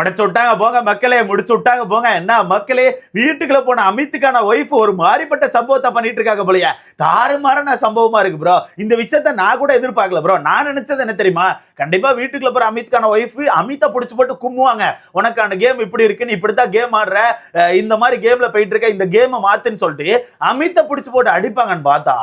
முடிச்சு விட்டாங்க போங்க மக்களே, முடிச்சு விட்டாங்க போங்க. என்ன மக்களே, வீட்டுக்குள்ள போன அமித்துக்கான ஒய்ஃப் ஒரு மாறிப்பட்ட சம்பவத்தை பண்ணிட்டு இருக்காங்க போலயே. தாறுமாறான சம்பவமா இருக்கு ப்ரோ. இந்த விஷயத்த நான் கூட எதிர்பார்க்கல ப்ரோ. நான் நினைச்சது என்ன தெரியுமா, கண்டிப்பா வீட்டுக்குள்ள போற அமித்துக்கான ஒய்ஃப் அமித்தை புடிச்சு போட்டு கும்முவாங்க. உனக்கான கேம் இப்படி இருக்கு, நீ இப்படித்தான் கேம் ஆடுற, இந்த மாதிரி கேம்ல போயிட்டு இருக்க, இந்த கேமை மாத்துன்னு சொல்லிட்டு அமித்தை புடிச்சு போட்டு அடிப்பாங்கன்னு பார்த்தா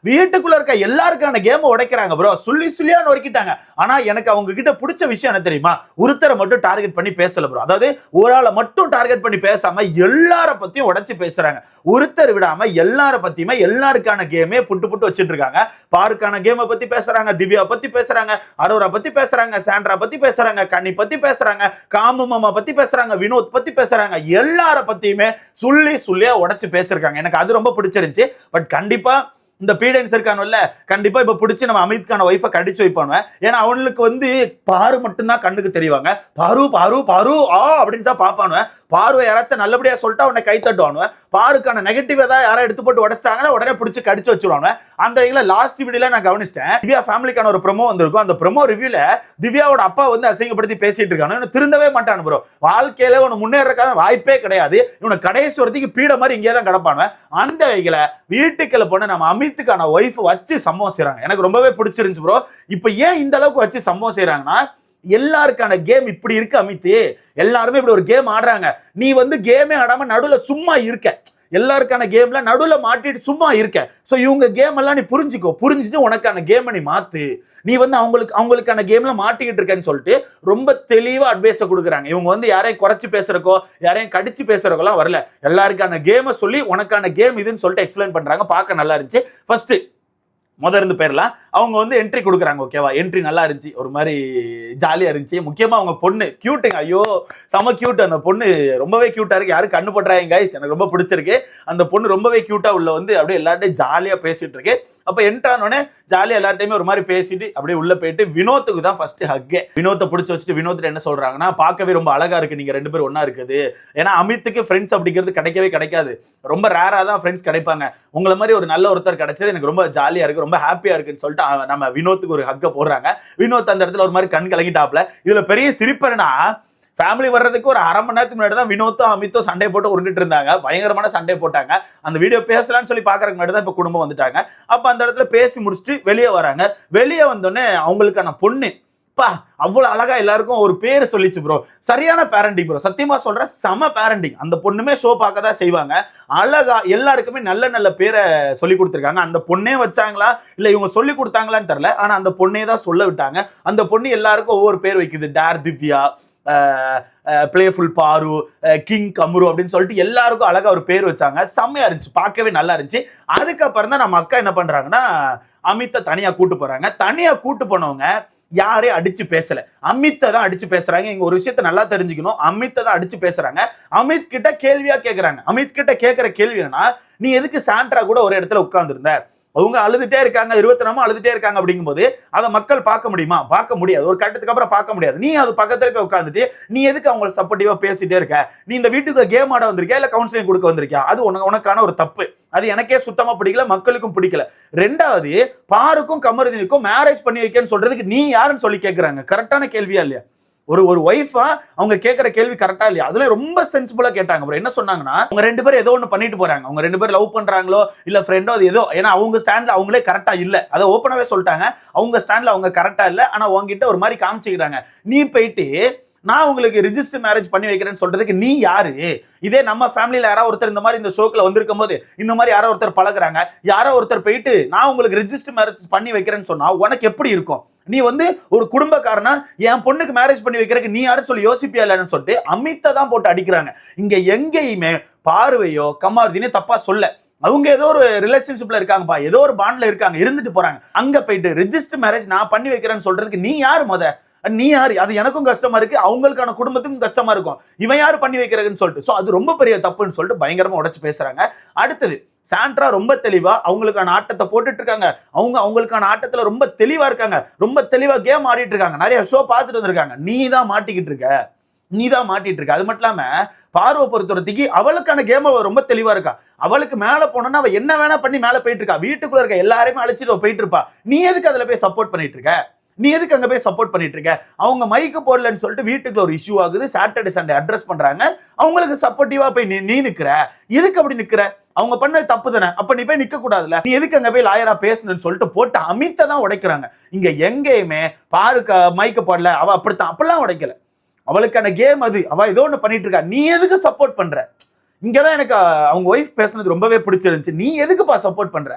வீட்டுக்குள்ள இருக்க எல்லாருக்கான கேமை உடைக்கிறாங்க ப்ரோ. சுள்ளி சுள்ளியா நொறுக்கிட்டாங்க. ஆனா எனக்கு அவங்க கிட்ட பிடிச்ச விஷயம் என்ன தெரியுமா, ஒருத்தரை மட்டும் டார்கெட் பண்ணி பேசல ப்ரோ. அதாவது ஒரு ஆளை மட்டும் டார்கெட் பண்ணி பேசாம எல்லார பத்தியும் உடைச்சு பேசுறாங்க. ஒருத்தர் விடாம எல்லார பத்தியுமே எல்லாருக்கான கேமே புட்டு புட்டு வச்சிட்டு இருக்காங்க. பாருக்கான கேமை பத்தி பேசுறாங்க, திவ்யா பத்தி பேசுறாங்க, அரோரா பத்தி பேசுறாங்க, சாண்ட்ரா பத்தி பேசுறாங்க, கனி பத்தி பேசுறாங்க, காமு மாமா பத்தி பேசுறாங்க, வினோத் பத்தி பேசுறாங்க. எல்லார பத்தியுமே சுள்ளி சுள்ளியா உடைச்சு பேசிருக்காங்க. எனக்கு அது ரொம்ப பிடிச்சிருந்துச்சு. பட் கண்டிப்பா இந்த பீடன்ஸ் இருக்கானுல்ல, கண்டிப்பா இப்ப பிடிச்சி நம்ம அமித்கான ஒய்ஃபை கடிச்சு வைப்பானுவேன். ஏன்னா அவனுக்கு வந்து பாரு மட்டும்தான் கண்ணுக்கு தெரிவாங்க. பாரு பாரு பாரு அப்படின்னு தான் பாப்பானுவேன். பார்வை யாராச்சும் நல்லபடியா சொல்லிட்டா உடனே கை தட்டுவானுவேன். பாருக்கான நெகட்டிவ் ஏதாவது யாரும் எடுத்து போட்டு உடச்சிட்டாங்கன்னா உடனே பிடிச்சி கடிச்சு வச்சுருவானுவேன். அந்த இதுல லாஸ்ட் வீடியோல நான் கவனிச்சிட்டேன், திவ்யா ஃபேமிலிக்கான ஒரு ப்ரோமோ வந்திருக்கும். அந்த ப்ரோமோ ரிவ்யூல திவ்யாவோட அப்பா வந்து அசிங்கப்படுத்தி பேசிட்டு இருக்கானு, திருந்தவே மாட்டானு ப்ரோ. வாழ்க்கையில உன முன்னேறக்கான வாய்ப்பே கிடையாது. இவனை கடைசி வரத்துக்கு பீட மாதிரி இங்கே தான் கிடப்பானுவேன். அந்த வகையில வீட்டுக்குள்ள போன நம்ம அமித்துக்கான ஒய்ஃப் வச்சு சம்பவம் செய்யறாங்க. எனக்கு ரொம்பவே பிடிச்சிருந்துச்சு ப்ரோ. இப்ப ஏன் இந்த அளவுக்கு வச்சு சம்பவம் செய்யறாங்கன்னா, எல்லாருக்கான கேம் இப்படி இருக்கு அமித்து, எல்லாருமே இப்படி ஒரு கேம் ஆடுறாங்க. நீ வந்து கேமே ஆடாம நடுவுல சும்மா இருக்க, எல்லாருக்கான கேம்ல நடுவுல மாட்டிட்டு சும்மா இருக்க. சோ இவங்க கேம் எல்லாம் நீ புரிஞ்சுக்கோ, புரிஞ்சுட்டு உனக்கான கேமை நீ மாத்து. நீ வந்து அவங்களுக்கான கேம்ல மாட்டிக்கிட்டு இருக்கேன்னு சொல்லிட்டு ரொம்ப தெளிவா அட்வைஸ் கொடுக்குறாங்க. இவங்க வந்து யாரையும் குறைச்சு பேசுறக்கோ யாரையும் கடிச்சு பேசுறக்கோலாம் வரல. எல்லாருக்கான கேமை சொல்லி உனக்கான கேம் இதுன்னு சொல்லிட்டு எக்ஸ்பிளைன் பண்றாங்க. பார்க்க நல்லா இருந்துச்சு. ஃபர்ஸ்ட் முதல்ல பேர்லாம் அவங்க வந்து என்ட்ரி கொடுக்குறாங்க. ஓகேவா, என்ட்ரி நல்லா இருந்துச்சு, ஒரு மாதிரி ஜாலியா இருந்துச்சு. முக்கியமா அவங்க பொண்ணு கியூட்டுங்க, ஐயோ செம கியூட். அந்த பொண்ணு ரொம்பவே கியூட்டா இருக்கு. யாரும் கண்ணு போட்டுறாங்க கைஸ், எனக்கு ரொம்ப பிடிச்சிருக்கு. அந்த பொண்ணு ரொம்பவே கியூட்டா உள்ள வந்து அப்படியே எல்லார்ட்டையும் ஜாலியா பேசிட்டு இருக்கு. அப்ப என்ட்ரானோடனே ஜாலியா எல்லார்ட்டையுமே ஒரு மாதிரி பேசிட்டு அப்படியே உள்ள போயிட்டு வினோத்துக்கு தான் ஃபர்ஸ்ட் ஹக்கே. வினோத்தை பிடிச்சி வச்சுட்டு வினோத் என்ன சொல்றாங்கன்னா, பார்க்கவே ரொம்ப அழகா இருக்கு நீங்க ரெண்டு பேரும் ஒன்னா இருக்குது. ஏன்னா அமித்துக்கு ஃப்ரெண்ட்ஸ் அப்படிங்கிறது கிடைக்கவே கிடைக்காது, ரொம்ப ரேரா தான் ஃப்ரெண்ட்ஸ் கிடைப்பாங்க. உங்களை மாதிரி ஒரு நல்ல ஒருத்தர் கிடைச்சது எனக்கு ரொம்ப ஜாலியா இருக்கு, ரொம்ப ஹாப்பியா இருக்குன்னு சொல்லிட்டு நம்ம வினோத்துக்கு ஒரு ஹக்க போடுறாங்க. வினோத் அந்த இடத்துல ஒரு மாதிரி கண் கலங்கிட்டாப்ல. இதுல பெரிய சிரிப்பர்னா, ஃபேமிலி வர்றதுக்கு ஒரு அரை மணி நேரத்துக்கு முன்னாடி தான் வினோத்தும் அமித்தும் சண்டை போட்டு உருண்டுட்டு இருந்தாங்க. பயங்கரமான சண்டை போட்டாங்க. அந்த வீடியோ பேசலாம்னு சொல்லி பாக்குறதுக்கு முன்னாடி தான் இப்ப குடும்பம் வந்துட்டாங்க. அப்ப அந்த இடத்துல பேசி முடிச்சுட்டு வெளியே வராங்க. வெளியே வந்தோடனே அவங்களுக்கான பொண்ணு அவ்வளவு அழகா எல்லாருக்கும் ஒரு பேர் சொல்லிச்சு ப்ரோ. சரியான பேரண்டிங் ப்ரோ, சத்தியமா சொல்ற, செம பேரண்டிங். அந்த பொண்ணுமே ஷோ பார்க்க தான் செய்வாங்க. அழகா எல்லாருக்குமே நல்ல நல்ல பேரை சொல்லி கொடுத்துருக்காங்க. அந்த பொண்ணே வச்சாங்களா இல்ல இவங்க சொல்லி கொடுத்தாங்களான்னு தெரியல, ஆனா அந்த பொண்ணே தான் சொல்ல விட்டாங்க. அந்த பொண்ணு எல்லாருக்கும் ஒவ்வொரு பேர் வைக்குது. டேர் திவ்யா, பிளேஃபுல் பாரு, கிங் கம்ரு அப்படின்னு சொல்லிட்டு எல்லாருக்கும் அழகா ஒரு பேர் வச்சாங்க. செம்மையா இருந்துச்சு, பார்க்கவே நல்லா இருந்துச்சு. அதுக்கப்புறம் தான் நம்ம அக்கா என்ன பண்றாங்கன்னா, அமித்தை தனியா கூட்டு போறாங்க. தனியா கூட்டு போனவங்க யாரையும் அடிச்சு பேசல, அமித்தை தான் அடிச்சு பேசுறாங்க. இங்க ஒரு விஷயத்த நல்லா தெரிஞ்சுக்கணும், அமித்தை தான் அடிச்சு பேசுறாங்க. அமித் கிட்ட கேள்வியா கேட்கறாங்க. அமித் கிட்ட கேட்கிற கேள்வி என்னன்னா, நீ எதுக்கு சாண்ட்ரா கூட ஒரு இடத்துல உட்கார்ந்து இருந்த? அவங்க அழுதுட்டே இருக்காங்க, 20 நாம அழுதுட்டே இருக்காங்க. அப்படிங்கும்போது அதை மக்கள் பார்க்க முடியுமா? பார்க்க முடியாது. ஒரு கட்டத்துக்கு அப்புறம் பார்க்க முடியாது. நீ அது பக்கத்துல போய் உட்காந்துட்டு நீ எதுக்கு அவங்களுக்கு சப்போர்ட்டிவா பேசிட்டே இருக்க? நீ இந்த வீட்டுக்கு கேம் ஆட வந்திருக்கியா இல்ல கவுன்சிலிங் கொடுக்க வந்திருக்கியா? அது உனக்கான ஒரு தப்பு. அது எனக்கே சுத்தமா பிடிக்கல, மக்களுக்கும் பிடிக்கல. ரெண்டாவது, பாருக்கும் கமருதீனுக்கும் மேரேஜ் பண்ணி வைக்கன்னு சொல்றதுக்கு நீ யாருன்னு சொல்லி கேட்கறாங்க. கரெக்டான கேள்வியா இல்லையா? ஒரு ஒய்ஃபா அவங்க கேட்கிற கேள்வி கரெக்டா இல்லையா? அதுல ரொம்ப சென்சிபிளா கேட்டாங்க ப்ரோ. என்ன சொன்னாங்கன்னா, அவங்க ரெண்டு பேரும் ஏதோ ஒன்று பண்ணிட்டு போறாங்க. அவங்க ரெண்டு பேரும் லவ் பண்றாங்களோ இல்ல ஃப்ரெண்டோ, அது ஏதோ, ஏன்னா அவங்க ஸ்டாண்ட்ல அவங்களே கரெக்டா இல்ல, அதை ஓப்பனாவே சொல்லிட்டாங்க. அவங்க ஸ்டாண்ட்ல அவங்க கரெக்டா இல்ல, ஆனா உங்ககிட்ட ஒரு மாதிரி காமிச்சுக்கிறாங்க. நீ போயிட்டு நான் உங்களுக்கு ரிஜிஸ்டர் மேரேஜ் பண்ணி வைக்கிறேன்னு சொல்றதுக்கு நீ யாரு? இதே நம்ம ஃபேமிலியில யாரோ ஒருத்தர் இந்த மாதிரி இந்த ஷோக்குல வந்திருக்கும் போது இந்த மாதிரி யாரோ ஒருத்தர் பழகுறாங்க, யாரோ ஒருத்தர் போயிட்டு நான் உங்களுக்கு ரிஜிஸ்டர் மேரேஜ் பண்ணி வைக்கிறேன்னு சொன்னா உனக்கு எப்படி இருக்கும்? நீ வந்து ஒரு குடும்பக்காரனா என் பொண்ணுக்கு மேரேஜ் பண்ணி வைக்கிறதுக்கு நீ யாரும் சொல்லி யோசிப்பியா இல்லைன்னு சொல்லிட்டு அமித்தை தான் போட்டு அடிக்கிறாங்க. இங்க எங்கேயுமே பார்வையோ கமாருதீனோ தப்பா சொல்ல, அவங்க ஏதோ ஒரு ரிலேஷன்ஷிப்ல இருக்காங்கப்பா, ஏதோ ஒரு பாண்ட்ல இருக்காங்க, இருந்துட்டு போறாங்க. அங்க போயிட்டு ரிஜிஸ்டர் மேரேஜ் நான் பண்ணி வைக்கிறேன்னு சொல்றதுக்கு நீ யாரு? நீ யாரு? அது எனக்கும் கஷ்டமா இருக்கு, அவங்களுக்கான குடும்பத்துக்கும் கஷ்டமா இருக்கும். இவன் யாரு பண்ணி வைக்கிறதுன்னு சொல்லிட்டு. சோ அது ரொம்ப பெரிய தப்புன்னு சொல்லிட்டு பயங்கரமா உடைச்சு பேசுறாங்க. அடுத்தது, சாண்ட்ரா ரொம்ப தெளிவா அவங்களுக்கான ஆட்டத்தை போட்டுட்டு இருக்காங்க. அவங்களுக்கான ஆட்டத்துல ரொம்ப தெளிவா இருக்காங்க, ரொம்ப தெளிவா கேம் ஆடிட்டு இருக்காங்க. நிறைய ஷோ பார்த்துட்டு வந்திருக்காங்க. நீ தான் மாட்டிக்கிட்டு இருக்க. அது மட்டும் இல்லாம பார்வை பொறுத்தவரைக்கு அவளுக்கான கேம் ரொம்ப தெளிவா இருக்கா. அவளுக்கு மேல போனோம்னா அவ என்ன வேணா பண்ணி மேல போயிட்டு இருக்கா. வீட்டுக்குள்ள இருக்க எல்லாரையுமே அழைச்சிட்டு போயிட்டு இருப்பா. நீ எதுக்கு அதுல போய் சப்போர்ட் பண்ணிட்டு இருக்க? நீ எதுக்கு அங்க போய் சப்போர்ட் பண்ணிட்டு இருக்க? அவங்க மைக்கு போடலன்னு சொல்லிட்டு வீட்டுக்குள்ள ஒரு இஷ்யூ ஆகுது, சாட்டர்டே சண்டே அட்ரஸ் பண்றாங்க, அவங்களுக்கு சப்போர்ட்டிவா போய் நீ நிக்கிற, எதுக்கு அப்படி நிக்கிற? அவங்க பண்ண தப்பு தானே, அப்ப நீ போய் நிக்க கூடாதுல, நீ எதுக்கு அங்க போய் லாயரா பேசணும்னு சொல்லிட்டு போட்டு அமித்தை தான் உடைக்கிறாங்க. இங்க எங்கேயுமே பாருக்கு மைக்க போடல, அவ அப்படித்தான், அப்படிலாம் உடைக்கல. அவளுக்கான கேம் அது, அவ ஏதோ ஒண்ணு பண்ணிட்டு இருக்கா, நீ எதுக்கு சப்போர்ட் பண்ற? இங்கதான் எனக்கு அவங்க ஒய்ஃப் பேசுனது ரொம்பவே பிடிச்சிருந்துச்சு. நீ எதுக்குப்பா சப்போர்ட் பண்ற,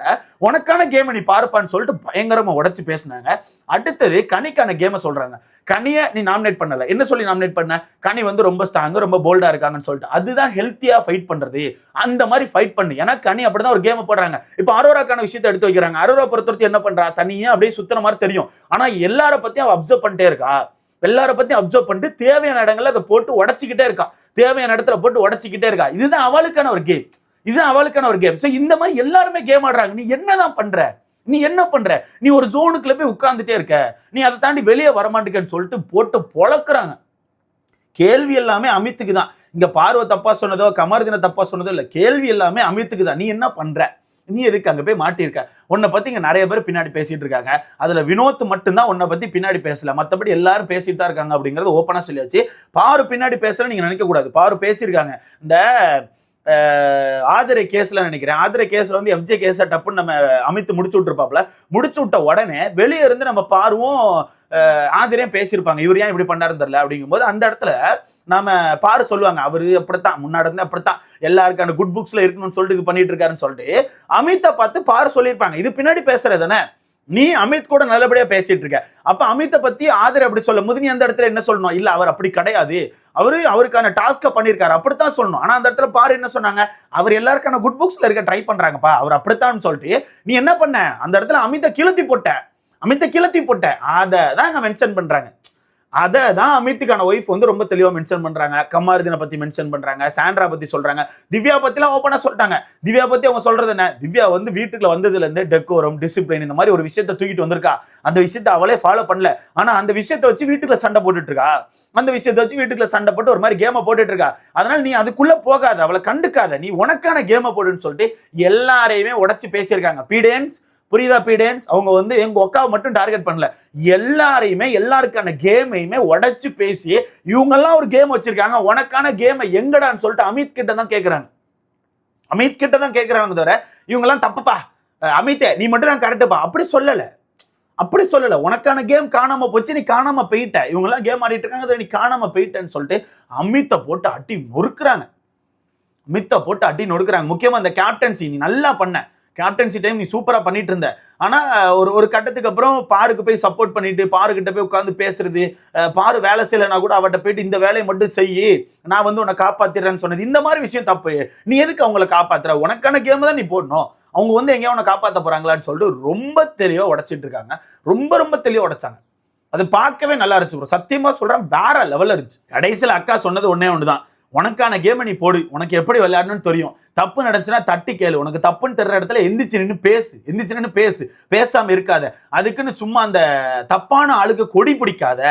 உனக்கான கேமை நீ பாருப்பான்னு சொல்லிட்டு பயங்கரமா உடைச்சு பேசினாங்க. அடுத்தது கனிக்கான கேமை சொல்றாங்க. கனியை நீ நாமினேட் பண்ணல, என்ன சொல்லி நாமினேட் பண்ண? கனி வந்து ரொம்ப ஸ்ட்ராங், ரொம்ப போல்டா இருக்காங்கன்னு சொல்லிட்டு. அதுதான் ஹெல்த்தியா ஃபைட் பண்றது, அந்த மாதிரி ஃபைட் பண்ணு. ஏன்னா கனி அப்படிதான் ஒரு கேமை போடுறாங்க. இப்ப அரோராக்கான விஷயத்தை எடுத்து வைக்கிறாங்க. அரோரா பொறுத்தவரைக்கும் என்ன பண்றா, தனியா அப்படியே சுத்தின மாதிரி தெரியும், ஆனா எல்லார பத்தியும் அவ அப்சர்வ் பண்ணிட்டே இருக்கா. எல்லார பத்தியும் அப்சர்வ் பண்ணிட்டு தேவையான இடங்கள்ல அதை போட்டு உடச்சிக்கிட்டே இருக்கா, தேவையான இடத்துல போட்டு உடச்சிக்கிட்டே இருக்கா. இதுதான் அவளுக்கான ஒரு கேம், இதுதான் அவளுக்கான ஒரு கேம். சோ இந்த மாதிரி எல்லாருமே கேம் ஆடுறாங்க. நீ என்னதான் பண்ற, நீ என்ன பண்ற? நீ ஒரு ஜோனுக்குள்ள போய் உட்கார்ந்துட்டே இருக்க, நீ அதை தாண்டி வெளியே வரமாட்டேன்னு சொல்லிட்டு போட்டு பொழக்கிறாங்க. கேள்வி எல்லாமே அமித்துக்கு தான். இங்க பார்வை தப்பா சொன்னதோ கமர்தின தப்பா சொன்னதோ இல்ல, கேள்வி எல்லாமே அமித்துக்கு தான். நீ என்ன பண்ற, நீ எதுக்கு அங்க போய் மாட்டிருக்க? உன்னை பத்தி இங்க நிறைய பேர் பின்னாடி பேசிட்டு இருக்காங்க, அதுல வினோத் மட்டும்தான் உன்னை பத்தி பின்னாடி பேசல, மத்தபடி எல்லாரும் பேசிட்டு தான் இருக்காங்க அப்படிங்கறது ஓப்பனா சொல்லியாச்சு. பாரு பின்னாடி பேசல நீங்க நினைக்க கூடாது, பாரு பேசியிருக்காங்க. இந்த ஆதிரை கேஸ்ல நினைக்கிறேன், ஆதிரை கேஸ்ல வந்து எஃப்ஜே கேஸ டப்புன்னு நம்ம அமித்து முடிச்சு விட்டுருப்பாப்ல. முடிச்சு விட்ட உடனே வெளியே இருந்து நம்ம பாருவும் ஆதிரையும் பேசியிருப்பாங்க, இவர் ஏன் இப்படி பண்ணாருன்னு தெரியல அப்படிங்கும்போது அந்த இடத்துல நாம பாரு சொல்லுவாங்க, அவரு அப்படித்தான் முன்னாடி இருந்து அப்படித்தான் எல்லாருக்கான குட் புக்ஸ்ல இருக்கணும்னு சொல்லிட்டு இது பண்ணிட்டு இருக்காருன்னு சொல்லிட்டு அமித்தை பார்த்து பாரு சொல்லியிருப்பாங்க, இது பின்னாடி பேசுறதுதானே, நீ அமித் கூட நல்லபடியா பேசிட்டு இருக்க. அப்ப அமித்தை பத்தி ஆதிரை அப்படி சொல்லும் போது நீ அந்த இடத்துல என்ன சொல்லணும்? இல்ல அவர் அப்படி கிடையாது, அவருக்கான டாஸ்க பண்ணிருக்காரு அப்படித்தான் சொல்லணும். ஆனா அந்த இடத்துல பாரு என்ன சொன்னாங்க, அவர் எல்லாருக்கான குட் புக்ஸ்ல இருக்க ட்ரை பண்றாங்கப்பா, அவர் அப்படித்தான் சொல்லிட்டு நீ என்ன பண்ண, அந்த இடத்துல அமித்தை கிளத்தி போட்ட, அதை தான் அங்க மென்ஷன் பண்றாங்க. அதை தான் அமித்துக்கான ஒய்ஃப் வந்து ரொம்ப தெளிவா மென்ஷன் பண்றாங்க. கமாருதீனை பத்தி மென்ஷன் பண்றாங்க, சாண்ட்ரா பத்தி சொல்றாங்க, திவ்யா பத்திலாம் ஓப்பனா சொல்லிட்டாங்க. திவ்யா பத்தி அவங்க சொல்றது என்ன, திவ்யா வந்து வீட்டுக்குள்ள வந்ததுல இருந்து டெக்கோரம், டிசிப்ளின் இந்த மாதிரி ஒரு விஷயத்தை தூக்கிட்டு வந்திருக்கா. அந்த விஷயத்தை அவளே ஃபாலோ பண்ணல, ஆனா அந்த விஷயத்தை வச்சு வீட்டுக்குள்ள சண்டை போட்டுட்டு இருக்கா. அந்த விஷயத்தை வச்சு வீட்டுக்குள்ள சண்டை போட்டு ஒரு மாதிரி கேமை போட்டுட்டு இருக்கா. அதனால நீ அதுக்குள்ள போகாத, அவளை கண்டுக்காத, நீ உனக்கான கேமை போடுன்னு சொல்லிட்டு எல்லாரையுமே உடைச்சு பேசியிருக்காங்க. பீடன்ஸ் புரியுதா? பீடன்ஸ் அவங்க வந்து எங்க ஒக்காவை மட்டும் டார்கெட் பண்ணல, எல்லாரையுமே எல்லாருக்கான கேமையுமே உடைச்சு பேசி இவங்க எல்லாம் ஒரு கேம் வச்சிருக்காங்க, உனக்கான கேமை எங்கடான்னு சொல்லிட்டு அமித் கிட்ட தான் கேட்கிறாங்க. அமித் கிட்ட தான் கேட்கிறாங்க தவிர இவங்க எல்லாம் தப்புப்பா, அமித்தே நீ மட்டும் தான் கரெக்டுப்பா அப்படி சொல்லல. உனக்கான கேம் காணாம போச்சு, நீ காணாம போயிட்ட, இவங்க எல்லாம் கேம் ஆடிட்டு இருக்காங்க, நீ காணாம போயிட்டேன்னு சொல்லிட்டு அமித்தை போட்டு அடி நொறுக்குறாங்க. முக்கியமா அந்த கேப்டன்சி நீ நல்லா பண்ண, கேப்டன்சி டைம் நீ சூப்பரா பண்ணிட்டு இருந்த. ஆனா ஒரு கட்டத்துக்கு அப்புறம் பாருக்கு போய் சப்போர்ட் பண்ணிட்டு பாருக்கிட்ட போய் உட்காந்து பேசுறது, பாரு வேலை செய்யலைன்னா கூட அவட்ட போயிட்டு இந்த வேலையை மட்டும் செய்யி, நான் வந்து உன்னை காப்பாத்திடுறேன்னு சொன்னது, இந்த மாதிரி விஷயம் தப்பு. நீ எதுக்கு அவங்களை காப்பாத்துற, உனக்கான கேம் தான் நீ போடணும், அவங்க வந்து எங்கேயோ உன்னை காப்பாற்ற போறாங்களான்னு சொல்லிட்டு ரொம்ப தெளிவா உடைச்சிட்டு இருக்காங்க. ரொம்ப தெளிவா உடைச்சாங்க. அது பார்க்கவே நல்லா இருந்துச்சு, சத்தியமா சொல்றேன், வேற லெவல்ல இருந்துச்சு. கடைசியில் அக்கா சொன்னது ஒன்னே ஒண்ணுதான், உனக்கான கேமை நீ போடு, உனக்கு எப்படி விளையாடணும்னு தெரியும், தப்பு நடந்துச்சுன்னா தட்டி கேளு, உனக்கு தப்புன்னு தெரிற இடத்துல எந்திரிச்சு நின்று பேசு, பேசாம இருக்காத, அதுக்குன்னு சும்மா அந்த தப்பான ஆளுக்கு கொடி பிடிக்காத,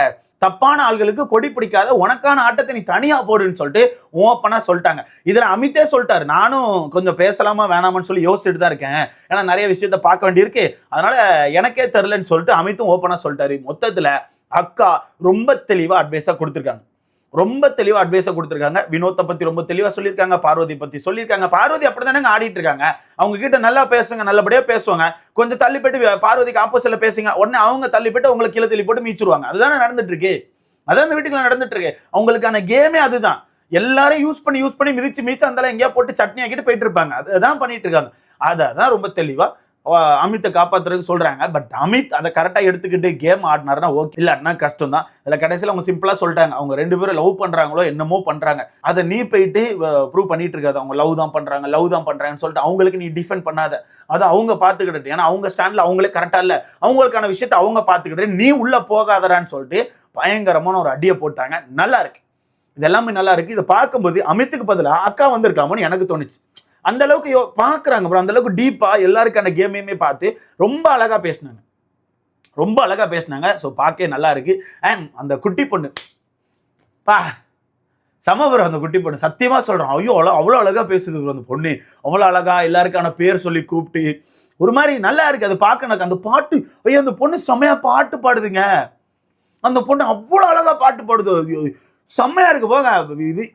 தப்பான ஆள்களுக்கு கொடி பிடிக்காத, உனக்கான ஆட்டத்தை நீ தனியா போடுன்னு சொல்லிட்டு ஓப்பனா சொல்லிட்டாங்க. இதுல அமித்தே சொல்லிட்டாரு, நானும் கொஞ்சம் பேசலாமா வேணாமான்னு சொல்லி யோசிச்சுட்டு தான் இருக்கேன், ஏன்னா நிறைய விஷயத்த பார்க்க வேண்டியிருக்கு, அதனால எனக்கே தெரிலன்னு சொல்லிட்டு அமித்தும் ஓப்பனா சொல்லிட்டாரு. மொத்தத்துல அக்கா ரொம்ப தெளிவா அட்வைஸா கொடுத்துருக்காங்க, வினோத்தை பத்தி ரொம்ப தெளிவா சொல்லியிருக்காங்க, பார்வதி பத்தி சொல்லியிருக்காங்க. பார்வதி அப்படித்தானே ஆடிட்டு இருக்காங்க, அவங்க கிட்ட நல்லா பேசுங்க, நல்லபடியா பேசுவாங்க, கொஞ்சம் தள்ளி போயிட்டு பார்வதிக்கு ஆப்போசிட்ல பேசுங்க, உடனே அவங்க தள்ளி போயிட்டு உங்களை கீழே தள்ளி போட்டு மீச்சிருவாங்க. அதுதானே நடந்துட்டு இருக்கு, அதான் அந்த வீட்டுக்குள்ள நடந்துட்டு இருக்கு. அவங்களுக்கான கேமே அதுதான், எல்லாரும் யூஸ் பண்ணி மிதிச்சு அந்த எங்கேயா போட்டு சட்னி ஆக்கிட்டு போயிட்டு இருப்பாங்க, அதுதான் பண்ணிட்டு இருக்காங்க. அதான் ரொம்ப தெளிவா அமித்தை காப்பாத்துறதுக்கு சொல்றாங்க. பட் அமித் அதை கரெக்டா எடுத்துக்கிட்டு கேம் ஆடினாருன்னா ஓகே, இல்லன்னா கஷ்டம் தான். இதுல கடைசியில் அவங்க சிம்பிளா சொல்லிட்டாங்க, அவங்க ரெண்டு பேரும் லவ் பண்றாங்களோ என்னமோ பண்றாங்க, அதை நீ போயிட்டு ப்ரூவ் பண்ணிட்டு இருக்காது, அவங்க லவ் தான் பண்றாங்கன்னு சொல்லிட்டு அவங்களுக்கு நீ டிஃபெண்ட் பண்ணாத, அதை அவங்க பாத்துக்கிட்டு, ஏன்னா அவங்க ஸ்டாண்ட்ல அவங்களே கரெக்டா இல்ல, அவங்களுக்கான விஷயத்தை அவங்க பாத்துக்கிட்டு நீ உள்ள போகாதரான்னு சொல்லிட்டு பயங்கரமான ஒரு அடியை போட்டாங்க. நல்லா இருக்கு, இது எல்லாமே நல்லா இருக்கு. இதை பார்க்கும்போது அமித்துக்கு பதிலாக அக்கா வந்திருக்கலாமோன்னு எனக்கு தோணுச்சு. அந்த அளவுக்கு பாக்குறாங்க ப்ரோ, அந்த அளவுக்கு டீப்பா எல்லாருக்கான கேமையுமே பார்த்து ரொம்ப அழகா பேசினாங்க. ஸோ பார்க்க நல்லா இருக்கு. அண்ட் அந்த குட்டி பொண்ணு பா செம ப்ரோ அந்த குட்டி பொண்ணு, சத்தியமா சொல்றேன். ஐயோ அவ்வளோ அழகா பேசுது ப்ரோ அந்த பொண்ணு. அவ்வளோ அழகா எல்லாருக்கான பேர் சொல்லி கூப்பிட்டு ஒரு மாதிரி நல்லா இருக்கு அது பார்க்க. எனக்கு அந்த பாட்டு, ஐயோ அந்த பொண்ணு செமையா பாட்டு பாடுதுங்க. அந்த பொண்ணு அவ்வளோ அழகா பாட்டு பாடுது. செம்மையா இருக்கு போங்க.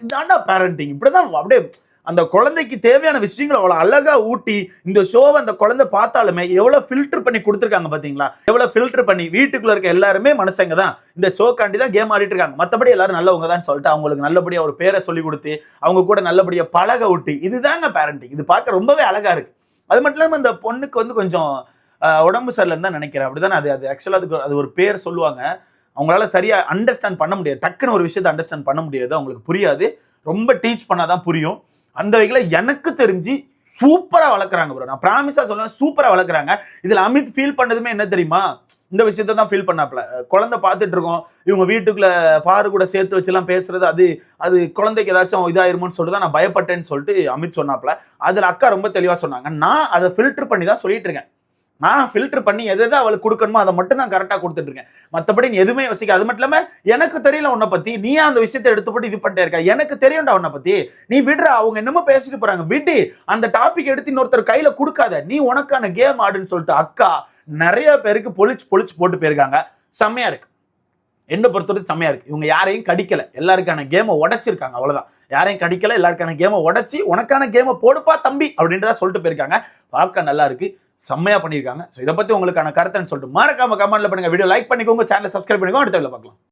இதாண்டா பேரண்டிங். இப்படிதான் அப்படியே அந்த குழந்தைக்கு தேவையான விஷயங்களை அவ்வளவு அழகா ஊட்டி இந்த ஷோவை அந்த குழந்தை பார்த்தாலுமே எவ்வளவு ஃபில்டர் பண்ணி கொடுத்துருக்காங்க பாத்தீங்களா? எவ்வளவு ஃபில்டர் பண்ணி வீட்டுக்குள்ள இருக்க எல்லாருமே மனுஷங்க தான், இந்த ஷோக்காண்டி தான் கேம் ஆடிட்டு இருக்காங்க. மற்றபடி எல்லாரும் நல்லவங்க தான் சொல்லிட்டு அவங்களுக்கு நல்லபடியா ஒரு பேரை சொல்லி கொடுத்து அவங்க கூட நல்லபடியா பழக விட்டு, இதுதாங்க பேரண்டிங். இது பார்க்க ரொம்பவே அழகா இருக்கு. அது மட்டும் இல்லாம இந்த பொண்ணுக்கு வந்து கொஞ்சம் உடம்பு சரியில்லைன்னு தான் நினைக்கிறேன். அப்படிதான் அது ஆக்சுவலா அது ஒரு பேர் சொல்லுவாங்க. அவங்களால சரியா அண்டர்ஸ்டாண்ட் பண்ண முடியாது. டக்குன்னு ஒரு விஷயத்தை அண்டர்ஸ்டாண்ட் பண்ண முடியாது, அவங்களுக்கு புரியாது. ரொம்ப டீச் பண்ணாதான் புரியும். அந்த வகையில எனக்கு தெரிஞ்சு சூப்பரா வளர்க்குறாங்க ப்ரோ. நான் ப்ராமிஸா சொல்லுவேன், சூப்பரா வளர்க்குறாங்க. இதுல அமித் ஃபீல் பண்ணதுமே என்ன தெரியுமா? இந்த விஷயத்தை தான் ஃபீல் பண்ணாப்ல. குழந்தை பார்த்துட்டு இருக்கோம், இவங்க வீட்டுக்குள்ள பாரு கூட சேர்த்து வச்சுலாம் பேசுறது, அது குழந்தைக்கு ஏதாச்சும் இதாயிருமோன்னு சொல்லிட்டு தான் நான் பயப்பட்டேன்னு சொல்லிட்டு அமித் சொன்னாப்ல. அதுல அக்கா ரொம்ப தெளிவா சொன்னாங்க. நான் அதை ஃபில்டர் பண்ணி தான் சொல்லிட்டு இருக்கேன். நான் ஃபில்டர் பண்ணி எதை அவளுக்கு கொடுக்கணுமோ அதை மட்டும் தான் கரெக்டாக கொடுத்துட்டு இருக்கேன். மற்றபடி நீ எதுவுமே யோசிக்க. அது மட்டும் இல்லாமல் எனக்கு தெரியல உன்னை பத்தி, நீ அந்த விஷயத்தை எடுத்துப்பட்டு இது பண்ணிட்டே இருக்க. எனக்கு தெரியும்டா உன்னை பத்தி, நீ விடுற. அவங்க என்னமோ பேசிட்டு போறாங்க, விட்டு அந்த டாபிக் எடுத்து இன்னொருத்தர் கையில கொடுக்காத, நீ உனக்கான கேம் ஆடுன்னு சொல்லிட்டு அக்கா நிறைய பேருக்கு பொழிச்சு போட்டு போயிருக்காங்க. செம்மையா இருக்கு. என்ன பொறுத்தவரைக்கும் செம்மையா இருக்கு. இவங்க யாரையும் கடிக்கல, எல்லாருக்கான கேமை உடைச்சிருக்காங்க. அவ்வளவுதான். யாரையும் கடிக்கல, எல்லாருக்கான கேமை உடைச்சி உனக்கான கேமை போடுப்பா தம்பி அப்படின்றத சொல்லிட்டு போயிருக்காங்க. பார்க்க நல்லா இருக்கு, செம்மையா பண்ணியிருக்காங்க. ஸோ இதை பத்தி உங்களுக்கான கருத்துன்னு சொல்லிட்டு மறக்காம கமெண்ட்ல பண்ணுங்க. வீடியோ லைக் பண்ணிக்கோங்க, சேனலை சப்ஸ்கிரைப் பண்ணிக்கோங்க. அடுத்த வீடியோல பார்க்கலாம்.